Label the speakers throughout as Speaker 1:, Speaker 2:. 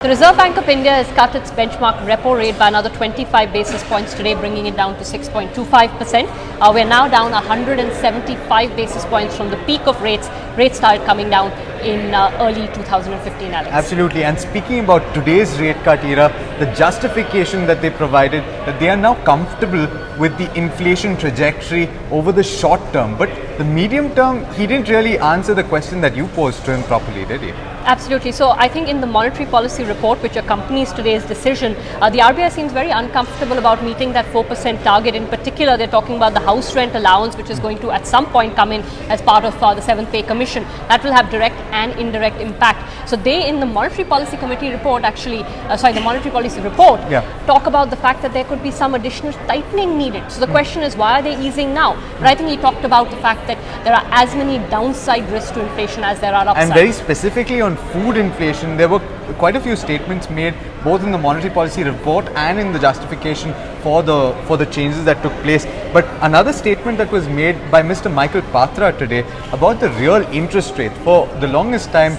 Speaker 1: The Reserve Bank of India has cut its benchmark repo rate by another 25 basis points today, bringing it down to 6.25%. We're now down 175 basis points from the peak of rates. Rates started coming down in early 2015, Alex.
Speaker 2: Absolutely. And speaking about today's rate cut era, the justification that they provided, that they are now comfortable with the inflation trajectory over the short term. But the medium term, he didn't really answer the question that you posed to him properly, did he?
Speaker 1: Absolutely. So I think in the monetary policy report, which accompanies today's decision, the RBI seems very uncomfortable about meeting that 4% target. In particular, they're talking about the house rent allowance, which is going to at some point come in as part of the 7th Pay Commission. That will have direct and indirect impact. So they, in the monetary policy committee report, the monetary policy report, talk about the fact that there could be some additional tightening needed. So the question is, why are they easing now? But I think he talked about the fact that there are as many downside risks to inflation as there are upside.
Speaker 2: And very specifically on food inflation, there were quite a few statements made both in the monetary policy report and in the justification for the changes that took place. But another statement that was made by Mr. Michael Patra today about the real interest rate. For the longest time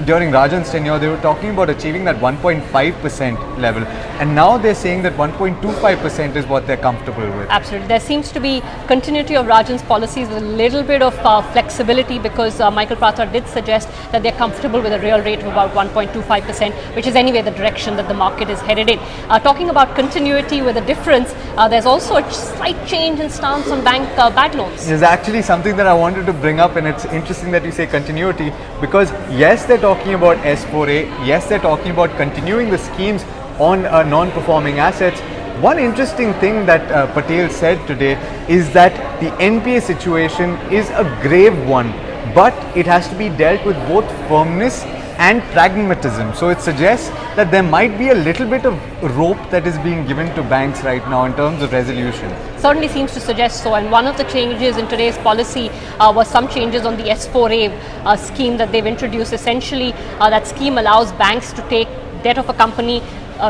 Speaker 2: during Rajan's tenure, they were talking about achieving that 1.5% level, and now they're saying that 1.25% is what they're comfortable with.
Speaker 1: Absolutely. There seems to be continuity of Rajan's policies with a little bit of flexibility, because Michael Patra did suggest that they're comfortable with a real rate of about 1.25%, which is anyway the direction that the market is headed in. Talking about continuity with a difference, there's also a slight change in stance on bank bad loans.
Speaker 2: There's actually something that I wanted to bring up, and it's interesting that you say continuity, because yes, they're talking about S4A, yes, they're talking about continuing the schemes on non-performing assets. One interesting thing that Patel said today is that the NPA situation is a grave one, but it has to be dealt with both firmness and pragmatism. So it suggests that there might be a little bit of rope that is being given to banks right now in terms of resolution.
Speaker 1: Certainly seems to suggest so. And one of the changes in today's policy was some changes on the S4A scheme that they've introduced. Essentially, that scheme allows banks to take debt of a company,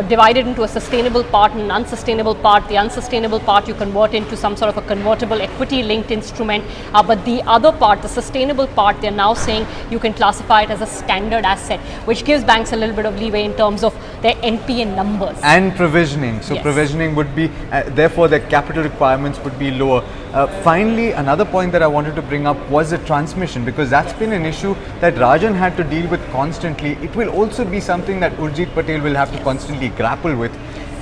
Speaker 1: divided into a sustainable part and an unsustainable part. The unsustainable part you convert into some sort of a convertible equity linked instrument, but the other part, the sustainable part, they're now saying you can classify it as a standard asset, which gives banks a little bit of leeway in terms of their NPA numbers.
Speaker 2: And provisioning. So
Speaker 1: yes,
Speaker 2: provisioning would be, therefore their capital requirements would be lower. Finally, another point that I wanted to bring up was the transmission, because that's been an issue that Rajan had to deal with constantly. It will also be something that Urjit Patel will have to constantly grapple with.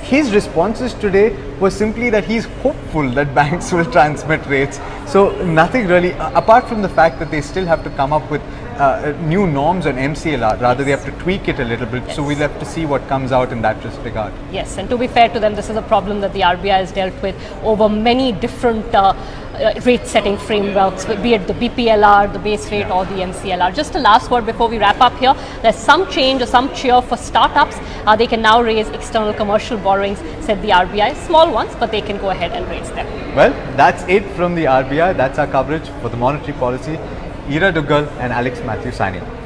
Speaker 2: His responses today was simply that he's hopeful that banks will transmit rates. So nothing really, apart from the fact that they still have to come up with new norms on MCLR, rather they have to tweak it a little bit. So we'll have to see what comes out in that regard.
Speaker 1: Yes, and to be fair to them, this is a problem that the RBI has dealt with over many different rate setting frameworks, be it the BPLR, the base rate, or the MCLR. Just a last word before we wrap up here. There's some change or some cheer for startups. They can now raise external commercial borrowings, said the RBI. Small ones, but they can go ahead and raise them.
Speaker 2: Well, that's it from the RBI. That's our coverage for the monetary policy. Ira Duggal and Alex Matthew signing off.